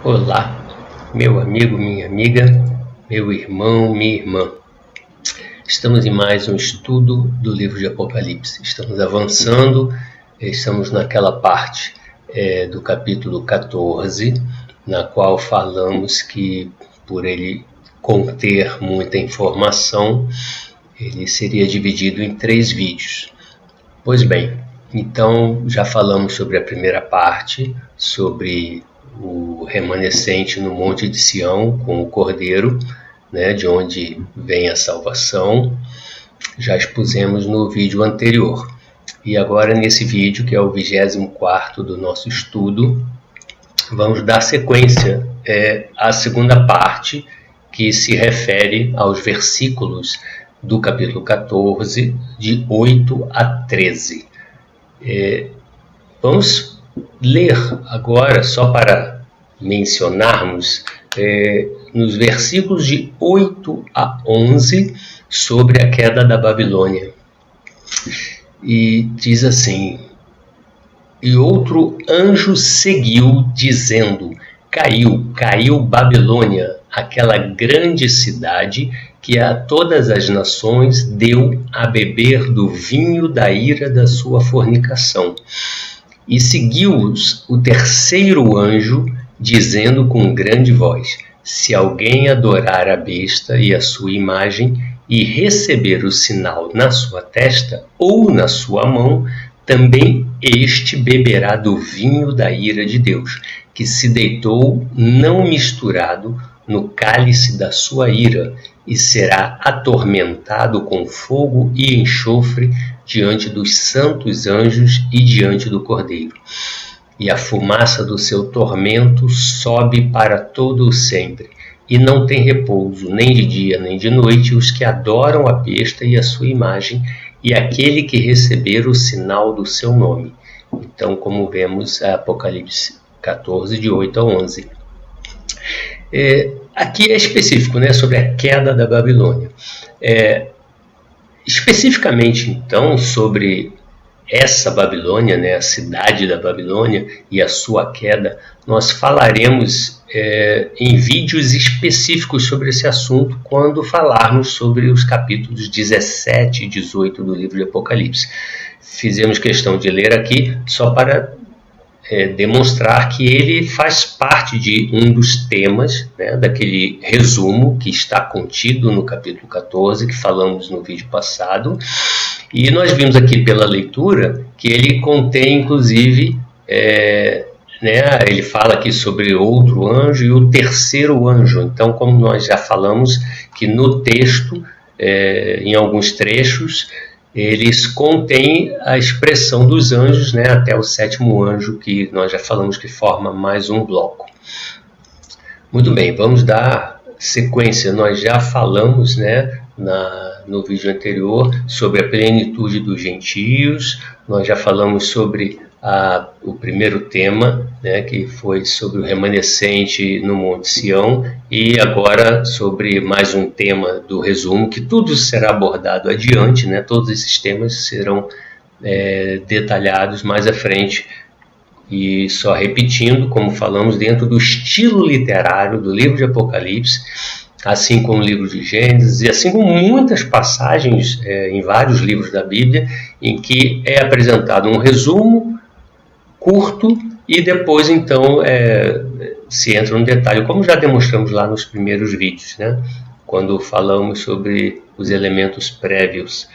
Olá, meu amigo, minha amiga, meu irmão, minha irmã. Estamos em mais um estudo do livro de Apocalipse. Estamos avançando, estamos naquela parte do capítulo 14, na qual falamos que, por ele conter muita informação, ele seria dividido em 3 vídeos. Pois bem, então já falamos sobre a primeira parte, sobre o remanescente no Monte de Sião com o Cordeiro, né, de onde vem a salvação. Já expusemos no vídeo anterior. E agora nesse vídeo, que é o 24º do nosso estudo, vamos dar sequência à segunda parte, que se refere aos versículos do capítulo 14, de 8 a 13. Vamos ler agora, só para mencionarmos, nos versículos de 8 a 11, sobre a queda da Babilônia. E diz assim: E outro anjo seguiu, dizendo: Caiu Babilônia, aquela grande cidade que a todas as nações deu a beber do vinho da ira da sua fornicação. E seguiu-os o terceiro anjo, dizendo com grande voz: Se alguém adorar a besta e a sua imagem, e receber o sinal na sua testa ou na sua mão, também este beberá do vinho da ira de Deus, que se deitou não misturado no cálice da sua ira, e será atormentado com fogo e enxofre diante dos santos anjos e diante do Cordeiro. E a fumaça do seu tormento sobe para todo o sempre, e não tem repouso, nem de dia nem de noite, os que adoram a besta e a sua imagem, e aquele que receber o sinal do seu nome. Então, como vemos, Apocalipse 14, de 8 a 11. Aqui é específico, né, sobre a queda da Babilônia. Especificamente, então, sobre essa Babilônia, né, a cidade da Babilônia e a sua queda, nós falaremos em vídeos específicos sobre esse assunto quando falarmos sobre os capítulos 17 e 18 do livro de Apocalipse. Fizemos questão de ler aqui só para demonstrar que ele faz parte de um dos temas, né, daquele resumo que está contido no capítulo 14, que falamos no vídeo passado. E nós vimos aqui pela leitura que ele contém, inclusive, ele fala aqui sobre outro anjo e o terceiro anjo. Então, como nós já falamos, que no texto, em alguns trechos, eles contêm a expressão dos anjos, né, até o sétimo anjo, que nós já falamos que forma mais um bloco. Muito bem, vamos dar sequência. Nós já falamos, né, no vídeo anterior sobre a plenitude dos gentios. Nós já falamos sobre o primeiro tema, né, que foi sobre o remanescente no Monte Sião, e agora sobre mais um tema do resumo, que tudo será abordado adiante, né, todos esses temas serão detalhados mais à frente. E só repetindo, como falamos, dentro do estilo literário do livro de Apocalipse, assim como o livro de Gênesis, e assim como muitas passagens em vários livros da Bíblia, em que é apresentado um resumo curto e depois, então, se entra no detalhe, como já demonstramos lá nos primeiros vídeos, né? Quando falamos sobre os elementos prévios.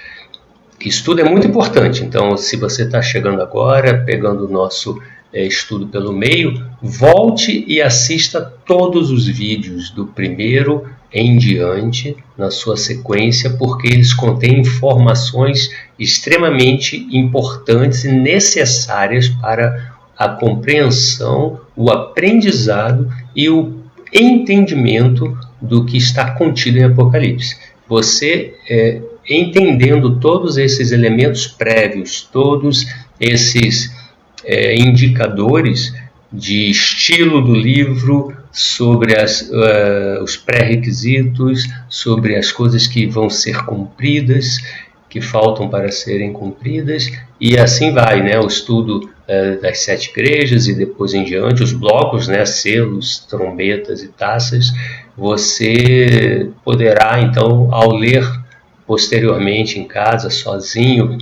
Isso tudo é muito importante, então, se você está chegando agora, pegando o nosso estudo pelo meio, volte e assista todos os vídeos do primeiro em diante, na sua sequência, porque eles contêm informações extremamente importantes e necessárias para a compreensão, o aprendizado e o entendimento do que está contido em Apocalipse. Você, entendendo todos esses elementos prévios, todos esses indicadores de estilo do livro, sobre os pré-requisitos, sobre as coisas que vão ser cumpridas, que faltam para serem cumpridas, e assim vai, né? O estudo das 7 igrejas e depois em diante, os blocos, né, selos, trombetas e taças, você poderá, então, ao ler posteriormente em casa, sozinho,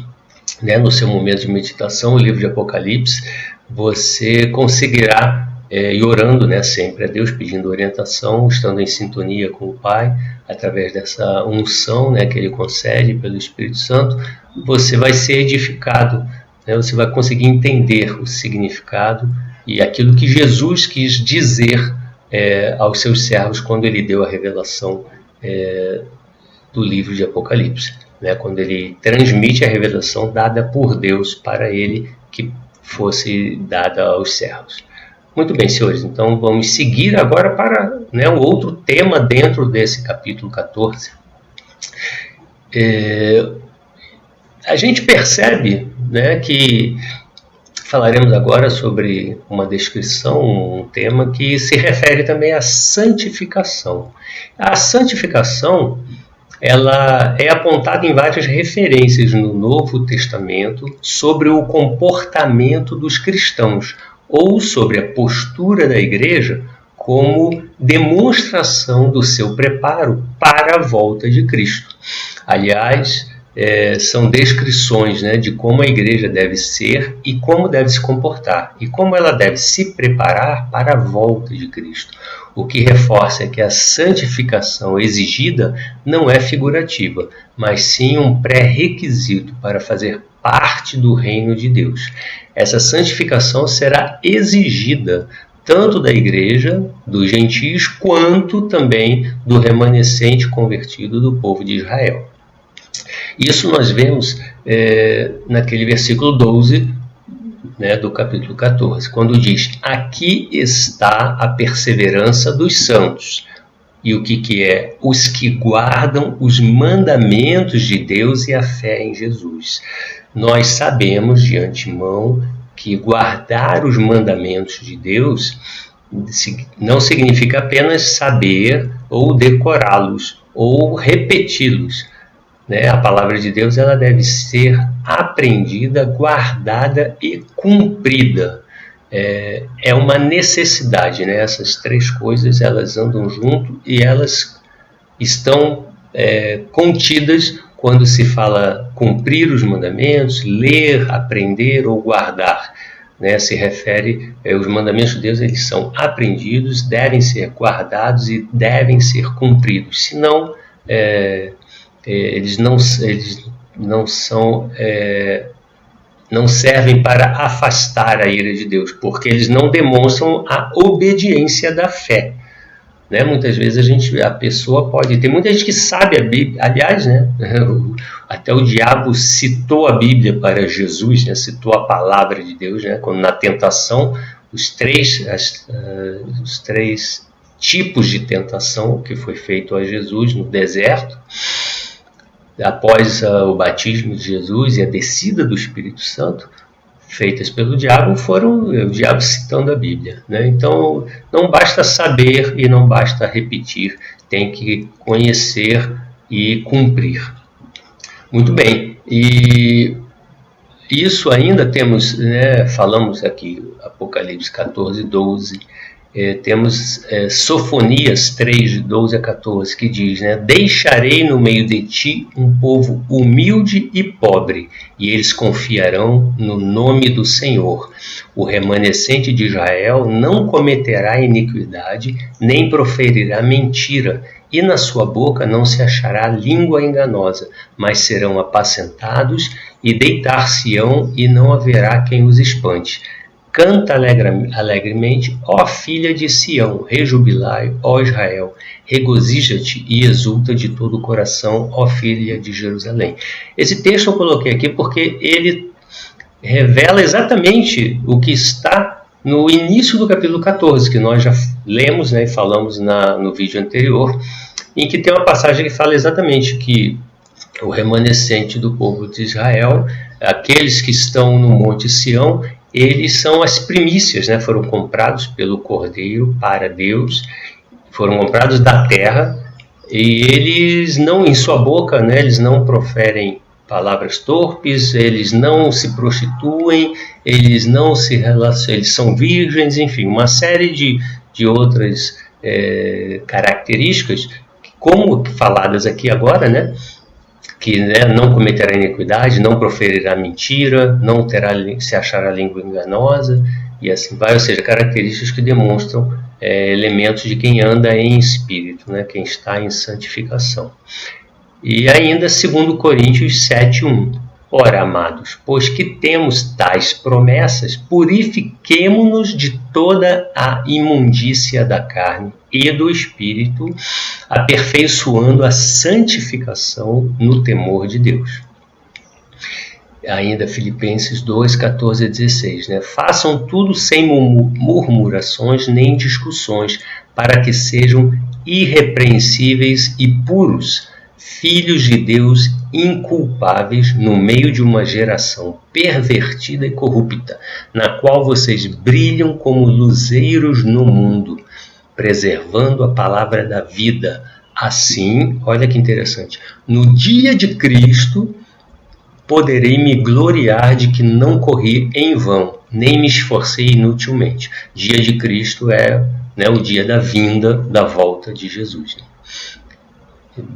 né, no seu momento de meditação, o livro de Apocalipse, você conseguirá ir orando, né, sempre a Deus, pedindo orientação, estando em sintonia com o Pai, através dessa unção, né, que Ele concede pelo Espírito Santo, você vai ser edificado, né, você vai conseguir entender o significado e aquilo que Jesus quis dizer aos seus servos quando Ele deu a revelação do livro de Apocalipse, né, quando Ele transmite a revelação dada por Deus para Ele, que fosse dada aos servos. Muito bem, senhores, então vamos seguir agora para, né, um outro tema dentro desse capítulo 14. A gente percebe, né, que falaremos agora sobre uma descrição, um tema que se refere também à santificação. A santificação, ela é apontada em várias referências no Novo Testamento sobre o comportamento dos cristãos, ou sobre a postura da igreja como demonstração do seu preparo para a volta de Cristo. Aliás, são descrições, né, de como a igreja deve ser e como deve se comportar, e como ela deve se preparar para a volta de Cristo. O que reforça que a santificação exigida não é figurativa, mas sim um pré-requisito para fazer parte do reino de Deus. Essa santificação será exigida tanto da igreja, dos gentios, quanto também do remanescente convertido do povo de Israel. Isso nós vemos naquele versículo 12, né, do capítulo 14, quando diz: aqui está a perseverança dos santos. E o que é? Os que guardam os mandamentos de Deus e a fé em Jesus. Nós sabemos de antemão que guardar os mandamentos de Deus não significa apenas saber ou decorá-los ou repeti-los, né? A palavra de Deus, ela deve ser aprendida, guardada e cumprida. É uma necessidade, né? Essas três coisas, elas andam junto e elas estão contidas quando se fala cumprir os mandamentos, ler, aprender ou guardar, né? Se refere, os mandamentos de Deus, eles são aprendidos, devem ser guardados e devem ser cumpridos. Senão, eles não servem para afastar a ira de Deus, porque eles não demonstram a obediência da fé. Né? Muitas vezes a pessoa pode... Tem muita gente que sabe a Bíblia. Aliás, né, até o diabo citou a Bíblia para Jesus, né, citou a palavra de Deus, né, quando na tentação, os três tipos de tentação que foi feito a Jesus no deserto, após o batismo de Jesus e a descida do Espírito Santo, feitas pelo diabo, foram o diabo citando a Bíblia, né? Então, não basta saber e não basta repetir, tem que conhecer e cumprir. Muito bem, e isso ainda temos, né, falamos aqui, Apocalipse 14, 12, temos Sofonias 3, de 12 a 14, que diz, né, deixarei no meio de ti um povo humilde e pobre, e eles confiarão no nome do Senhor. O remanescente de Israel não cometerá iniquidade, nem proferirá mentira, e na sua boca não se achará língua enganosa, mas serão apacentados e deitar-se-ão, e não haverá quem os espante. Canta alegremente, ó filha de Sião, rejubilai, ó Israel, regozija-te e exulta de todo o coração, ó filha de Jerusalém. Esse texto eu coloquei aqui porque ele revela exatamente o que está no início do capítulo 14, que nós já lemos, né, e falamos no vídeo anterior, em que tem uma passagem que fala exatamente que o remanescente do povo de Israel, aqueles que estão no Monte Sião, eles são as primícias, né? Foram comprados pelo Cordeiro para Deus, foram comprados da terra, e eles não, em sua boca, né, eles não proferem palavras torpes, eles não se prostituem, eles não se relacionam, eles são virgens, enfim, uma série de outras características, como faladas aqui agora, né? Que não cometerá iniquidade, não proferirá mentira, não terá, se achar a língua enganosa, e assim vai, ou seja, características que demonstram elementos de quem anda em espírito, né? Quem está em santificação. E ainda, 2 Coríntios 7:1. Ora, amados, pois que temos tais promessas, purifiquemo-nos de toda a imundícia da carne e do espírito, aperfeiçoando a santificação no temor de Deus. Ainda Filipenses 2:14-16, né? Façam tudo sem murmurações nem discussões, para que sejam irrepreensíveis e puros, filhos de Deus inculpáveis no meio de uma geração pervertida e corrupta, na qual vocês brilham como luzeiros no mundo, preservando a palavra da vida. Assim, olha que interessante, no dia de Cristo poderei me gloriar de que não corri em vão, nem me esforcei inutilmente. Dia de Cristo é, né, o dia da vinda, da volta de Jesus.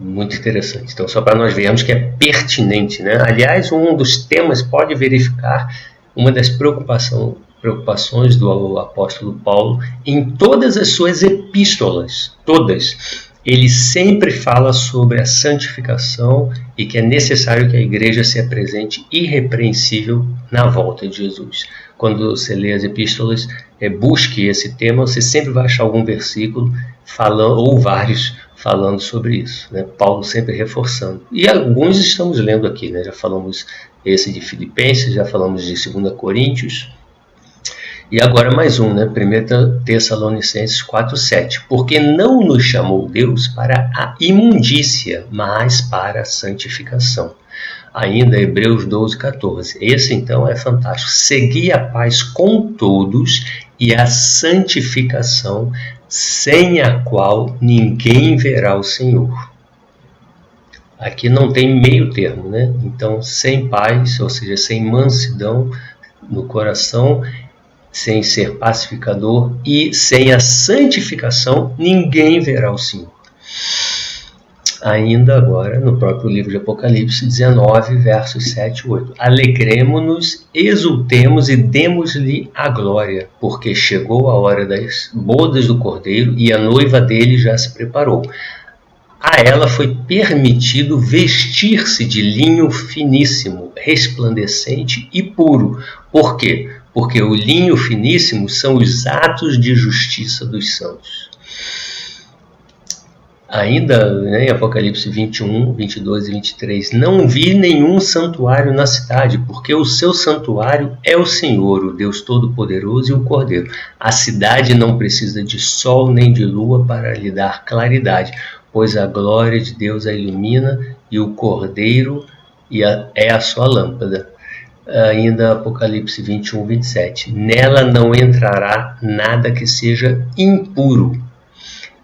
Muito interessante. Então, só para nós vermos que é pertinente, né? Aliás, um dos temas, pode verificar, uma das preocupações do apóstolo Paulo em todas as suas epístolas, todas, ele sempre fala sobre a santificação e que é necessário que a igreja se apresente irrepreensível na volta de Jesus. Quando você lê as epístolas, busque esse tema, você sempre vai achar algum versículo falando, ou vários, falando sobre isso, né? Paulo sempre reforçando. E alguns estamos lendo aqui, né? Já falamos esse de Filipenses, já falamos de 2 Coríntios, e agora mais um, né? 1 Tessalonicenses 4:7. Porque não nos chamou Deus para a imundícia, mas para a santificação. Ainda Hebreus 12:14. Esse então é fantástico. Segui a paz com todos e a santificação, sem a qual ninguém verá o Senhor. Aqui não tem meio termo, né? Então, sem paz, ou seja, sem mansidão no coração, sem ser pacificador e sem a santificação, ninguém verá o Senhor. Ainda agora, no próprio livro de Apocalipse 19, versos 7 e 8. Alegremo-nos, exultemos e demos-lhe a glória, porque chegou a hora das bodas do Cordeiro e a noiva dele já se preparou. A ela foi permitido vestir-se de linho finíssimo, resplandecente e puro. Por quê? Porque o linho finíssimo são os atos de justiça dos santos. Ainda, né, em Apocalipse 21, 22 e 23, não vi nenhum santuário na cidade, porque o seu santuário é o Senhor, o Deus Todo-Poderoso e o Cordeiro. A cidade não precisa de sol nem de lua para lhe dar claridade, pois a glória de Deus a ilumina e o Cordeiro é a sua lâmpada. Ainda Apocalipse 21, 27. Nela não entrará nada que seja impuro,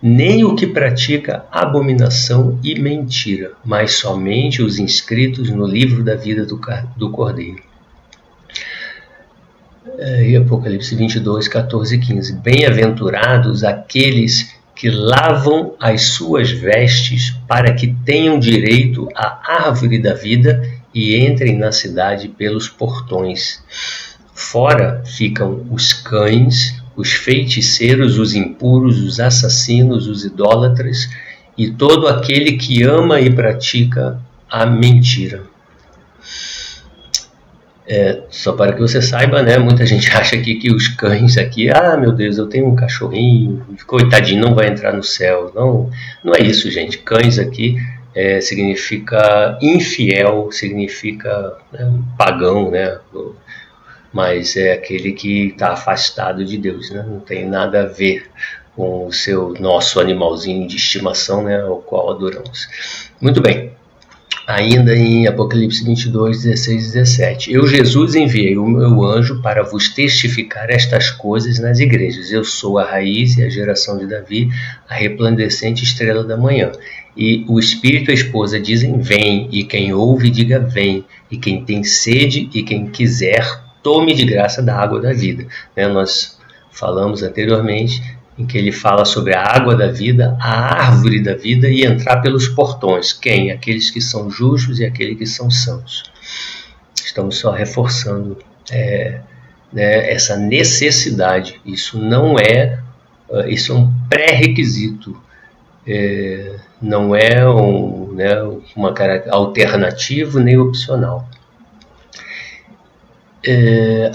nem o que pratica abominação e mentira, mas somente os inscritos no livro da vida do Cordeiro. E Apocalipse 22, 14 e 15. Bem-aventurados aqueles que lavam as suas vestes para que tenham direito à árvore da vida e entrem na cidade pelos portões. Fora ficam os cães, os feiticeiros, os impuros, os assassinos, os idólatras e todo aquele que ama e pratica a mentira. Só para que você saiba, né? Muita gente acha aqui que os cães aqui, meu Deus, eu tenho um cachorrinho, coitadinho, não vai entrar no céu. Não, não é isso, gente. Cães aqui significa infiel, significa pagão, né? Mas é aquele que está afastado de Deus, né? Não tem nada a ver com o nosso animalzinho de estimação, né? Ao qual adoramos. Muito bem. ainda em Apocalipse 22, 16 e 17. Eu, Jesus, enviei o meu anjo para vos testificar estas coisas nas igrejas. Eu sou a raiz e a geração de Davi, a resplandecente estrela da manhã. E o Espírito e a esposa dizem, vem, e quem ouve, diga, vem. E quem tem sede e quem quiser, tome de graça da água da vida. Nós falamos anteriormente em que ele fala sobre a água da vida, a árvore da vida e entrar pelos portões. Quem? Aqueles que são justos e aqueles que são santos. Estamos só reforçando essa necessidade. Isso não é, isso é um pré-requisito. Não é uma alternativa nem opcional.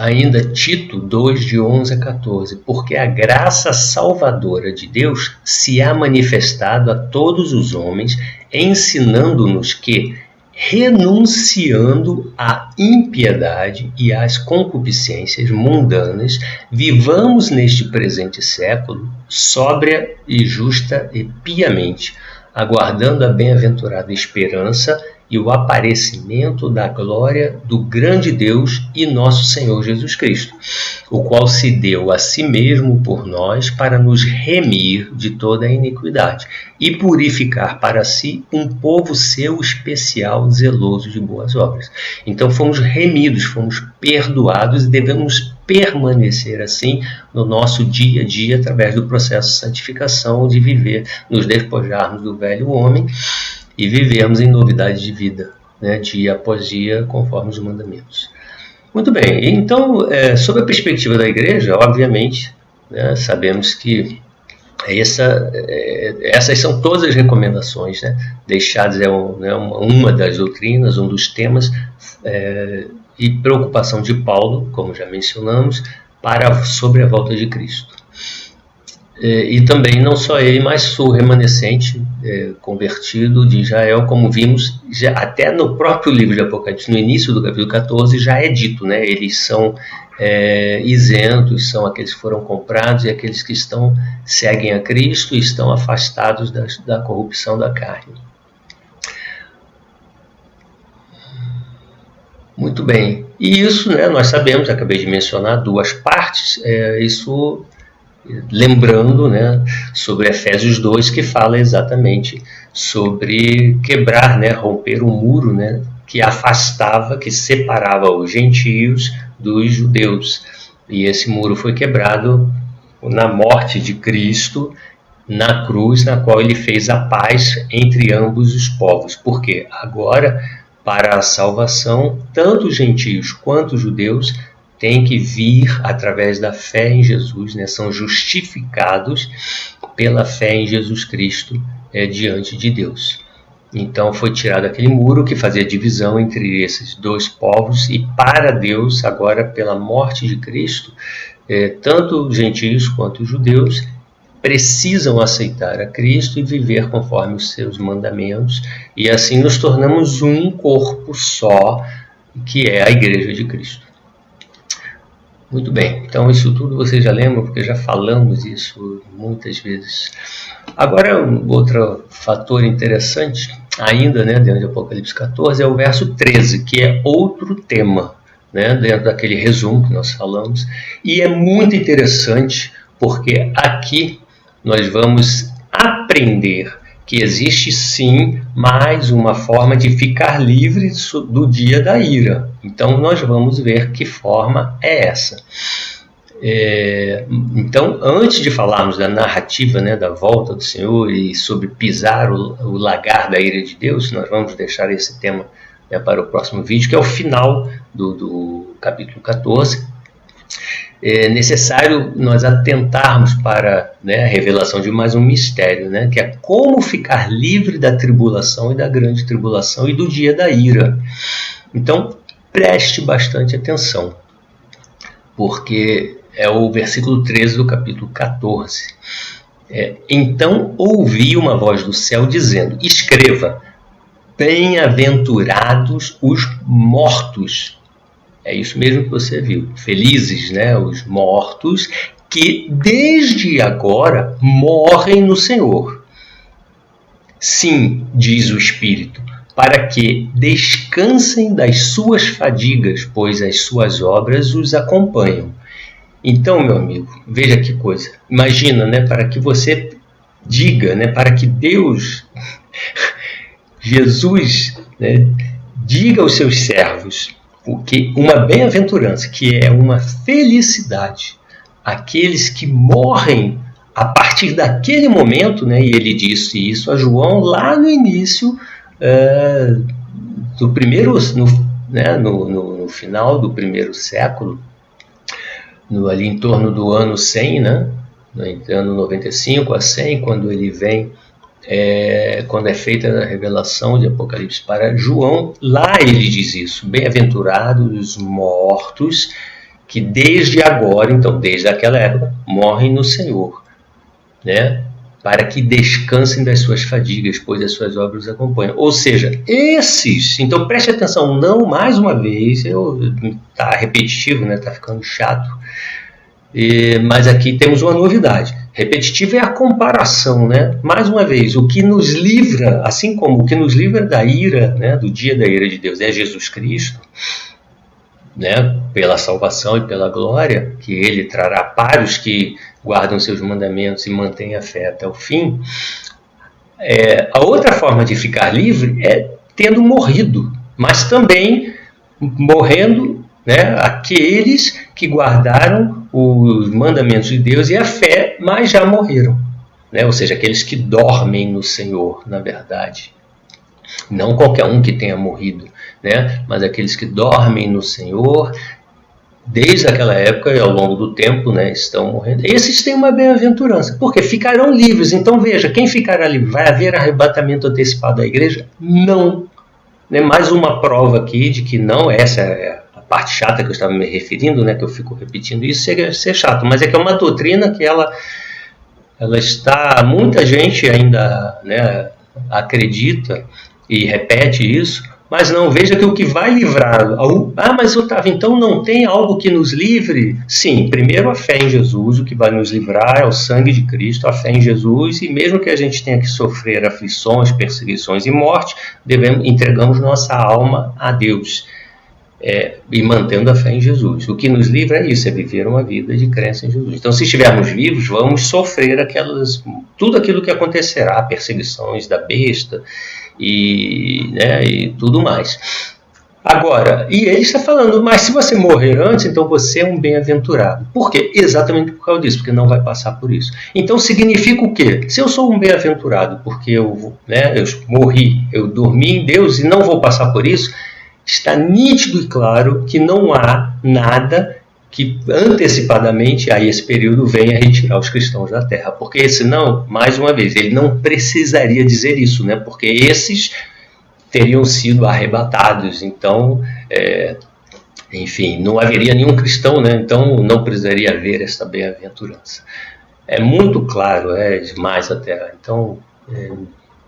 Ainda Tito 2, de 11 a 14, porque a graça salvadora de Deus se há manifestado a todos os homens, ensinando-nos que, renunciando à impiedade e às concupiscências mundanas, vivamos neste presente século, sóbria e justa e piamente, aguardando a bem-aventurada esperança e o aparecimento da glória do grande Deus e nosso Senhor Jesus Cristo, o qual se deu a si mesmo por nós para nos remir de toda a iniquidade e purificar para si um povo seu especial, zeloso de boas obras. Então fomos remidos, fomos perdoados e devemos permanecer assim no nosso dia a dia através do processo de santificação, de viver, nos despojarmos do velho homem e vivemos em novidade de vida, dia após dia, conforme os mandamentos. Muito bem, então, sob a perspectiva da igreja, obviamente, sabemos que essas são todas as recomendações, deixadas uma das doutrinas, um dos temas, e preocupação de Paulo, como já mencionamos, sobre a volta de Cristo. E também não só ele, mas o remanescente convertido de Israel, como vimos até no próprio livro de Apocalipse, no início do capítulo 14, já é dito, eles são isentos, são aqueles que foram comprados e aqueles que seguem a Cristo e estão afastados da corrupção da carne. Muito bem, e isso nós sabemos, acabei de mencionar duas partes, isso lembrando sobre Efésios 2, que fala exatamente sobre quebrar, romper o muro que afastava, que separava os gentios dos judeus. E esse muro foi quebrado na morte de Cristo na cruz, na qual ele fez a paz entre ambos os povos. Porque agora, para a salvação, tanto os gentios quanto os judeus têm que vir através da fé em Jesus, são justificados pela fé em Jesus Cristo diante de Deus. Então foi tirado aquele muro que fazia divisão entre esses dois povos, e para Deus, agora pela morte de Cristo, tanto os gentios quanto os judeus precisam aceitar a Cristo e viver conforme os seus mandamentos, e assim nos tornamos um corpo só, que é a Igreja de Cristo. Muito bem, então isso tudo vocês já lembram, porque já falamos isso muitas vezes. Agora, outro fator interessante, ainda dentro de Apocalipse 14, é o verso 13, que é outro tema, dentro daquele resumo que nós falamos. E é muito interessante, porque aqui nós vamos aprender que existe sim mais uma forma de ficar livre do dia da ira. Então nós vamos ver que forma é essa. Então, antes de falarmos da narrativa da volta do Senhor e sobre pisar o lagar da ira de Deus, nós vamos deixar esse tema para o próximo vídeo, que é o final do capítulo 14. É necessário nós atentarmos para a revelação de mais um mistério, que é como ficar livre da tribulação e da grande tribulação e do dia da ira. Então, preste bastante atenção, porque é o versículo 13 do capítulo 14. Então ouvi uma voz do céu dizendo, escreva, bem-aventurados os mortos. É isso mesmo que você viu. Felizes, os mortos que desde agora morrem no Senhor. Sim, diz o Espírito, para que descansem das suas fadigas, pois as suas obras os acompanham. Então, meu amigo, veja que coisa. Imagina, né, para que você diga, né, para que Deus, Jesus, né, diga aos seus servos que uma bem-aventurança, que é uma felicidade, aqueles que morrem a partir daquele momento, né, e ele disse isso a João lá no início do primeiro, no final do primeiro século, ali em torno do ano 100, né, ano 95 a 100, quando ele vem, quando é feita a revelação de Apocalipse para João, lá ele diz isso: bem-aventurados os mortos que desde agora, então desde aquela época, morrem no Senhor, né? Para que descansem das suas fadigas, pois as suas obras os acompanham. Ou seja, esses, então preste atenção, não, mais uma vez, tá repetitivo, né? Tá ficando chato, mas aqui temos uma novidade. Repetitivo é a comparação, né? Mais uma vez, o que nos livra, assim como o que nos livra da ira, né, do dia da ira de Deus, é Jesus Cristo, né, pela salvação e pela glória que ele trará para os que guardam seus mandamentos e mantêm a fé até o fim. A outra forma de ficar livre é tendo morrido, mas também morrendo, né, aqueles que guardaram os mandamentos de Deus e a fé, mas já morreram, né? Ou seja, aqueles que dormem no Senhor, na verdade. Não qualquer um que tenha morrido, né? Mas aqueles que dormem no Senhor, desde aquela época e ao longo do tempo, né, estão morrendo. Esses têm uma bem-aventurança, porque ficarão livres. Então veja, quem ficará livre? Vai haver arrebatamento antecipado da igreja? Não. Né? Mais uma prova aqui de que não, essa é a parte chata que eu estava me referindo, né, que eu fico repetindo isso, ser chato, mas é que é uma doutrina que ela está, muita gente ainda, né, acredita e repete isso, mas não, veja que o que vai livrar... mas Otávio, então não tem algo que nos livre? Sim, primeiro a fé em Jesus, o que vai nos livrar é o sangue de Cristo, a fé em Jesus, e mesmo que a gente tenha que sofrer aflições, perseguições e morte, entregamos nossa alma a Deus, e mantendo a fé em Jesus. O que nos livra é isso, é viver uma vida de crença em Jesus. Então, se estivermos vivos, vamos sofrer tudo aquilo que acontecerá, perseguições da besta, e tudo mais. Agora, e ele está falando, mas se você morrer antes, então você é um bem-aventurado. Por quê? Exatamente por causa disso, porque não vai passar por isso. Então significa o quê? Se eu sou um bem-aventurado porque eu morri, eu dormi em Deus e não vou passar por isso, está nítido e claro que não há nada que antecipadamente a esse período venha retirar os cristãos da terra, porque senão, mais uma vez, ele não precisaria dizer isso, né? Porque esses teriam sido arrebatados, então, enfim, não haveria nenhum cristão, né? Então não precisaria haver essa bem-aventurança. É muito claro, demais até. Então,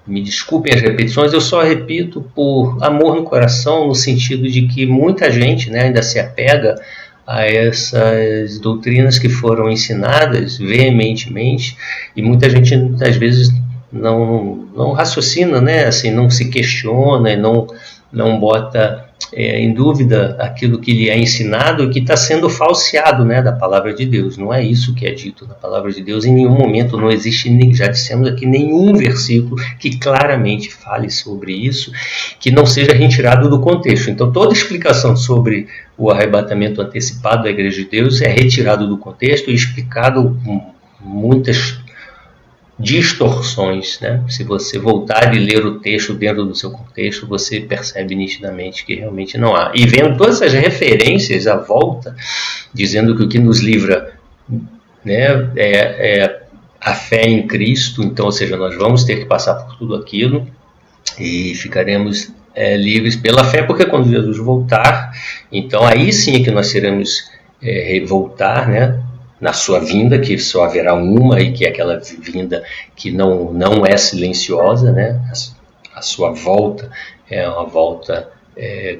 me desculpem as repetições, eu só repito por amor no coração, no sentido de que muita gente, né, ainda se apega a essas doutrinas que foram ensinadas veementemente, e muita gente às vezes não raciocina, né, assim, não se questiona e não bota em dúvida aquilo que lhe é ensinado e que está sendo falseado, né, da palavra de Deus. Não é isso que é dito na palavra de Deus. Em nenhum momento não existe, já dissemos aqui, nenhum versículo que claramente fale sobre isso, que não seja retirado do contexto. Então toda explicação sobre o arrebatamento antecipado da Igreja de Deus é retirado do contexto e explicado com muitas distorções, né? Se você voltar e ler o texto dentro do seu contexto, você percebe nitidamente que realmente não há. E vendo todas as referências à volta, dizendo que o que nos livra, né, é a fé em Cristo, então, ou seja, nós vamos ter que passar por tudo aquilo e ficaremos livres pela fé, porque quando Jesus voltar, então aí sim é que nós seremos voltar, né, na sua vinda, que só haverá uma, e que é aquela vinda que não é silenciosa, né? A sua volta é uma volta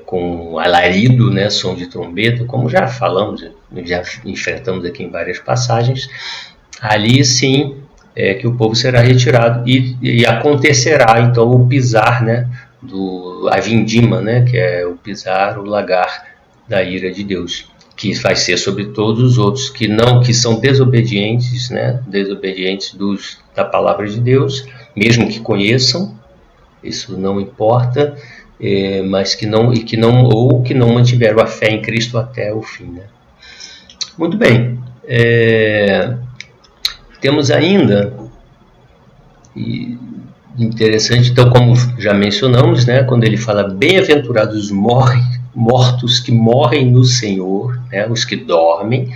com alarido, né? Som de trombeta, como já falamos, já enfrentamos aqui em várias passagens. Ali sim é que o povo será retirado e acontecerá então o pisar, né, a vindima, né, que é o pisar, o lagar da ira de Deus, que vai ser sobre todos os outros que são desobedientes, né, desobedientes da palavra de Deus, mesmo que conheçam, isso não importa, mas que não mantiveram a fé em Cristo até o fim, né? Muito bem. Temos ainda, interessante, então, como já mencionamos, né, quando ele fala bem-aventurados mortos que morrem no Senhor, né, os que dormem,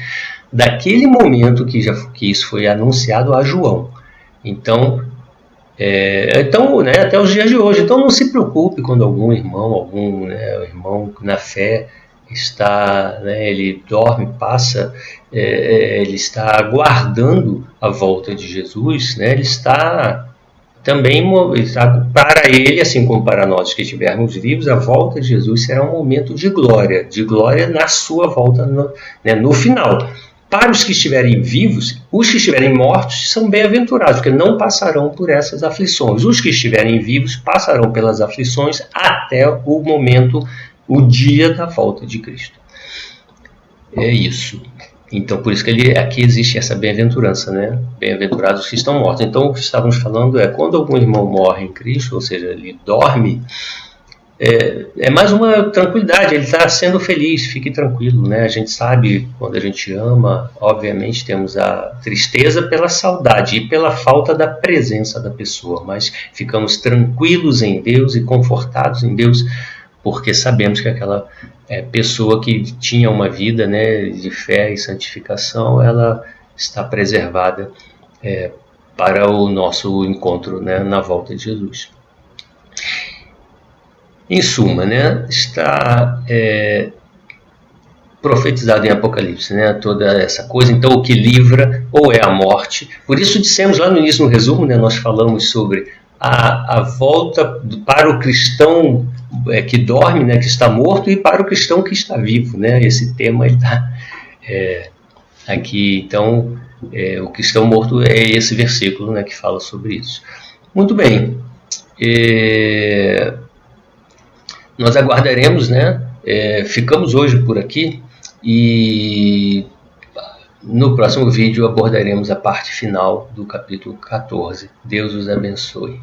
daquele momento que isso foi anunciado a João. Então, né, até os dias de hoje. Então não se preocupe quando algum irmão, irmão na fé está, né, ele dorme, ele está aguardando a volta de Jesus, né, ele está também, para ele, assim como para nós que estivermos vivos, a volta de Jesus será um momento de glória na sua volta no final. Para os que estiverem vivos, os que estiverem mortos são bem-aventurados, porque não passarão por essas aflições. Os que estiverem vivos passarão pelas aflições até o momento, o dia da volta de Cristo. É isso. Então, por isso que aqui existe essa bem-aventurança, né? Bem-aventurados os que estão mortos. Então, o que estávamos falando é, quando algum irmão morre em Cristo, ou seja, ele dorme, é mais uma tranquilidade, ele está sendo feliz, fique tranquilo, né? A gente sabe, quando a gente ama, obviamente temos a tristeza pela saudade e pela falta da presença da pessoa, mas ficamos tranquilos em Deus e confortados em Deus, porque sabemos que aquela pessoa que tinha uma vida, né, de fé e santificação, ela está preservada para o nosso encontro, né, na volta de Jesus. Em suma, né, está profetizado em Apocalipse, né, toda essa coisa. Então, o que livra ou é a morte. Por isso dissemos lá no início, no resumo, né, nós falamos sobre a volta para o cristão que dorme, né, que está morto, e para o cristão que está vivo, né. Esse tema está aqui. Então, o cristão morto é esse versículo, né, que fala sobre isso. Muito bem. Nós aguardaremos, né? Ficamos hoje por aqui e no próximo vídeo abordaremos a parte final do capítulo 14. Deus os abençoe.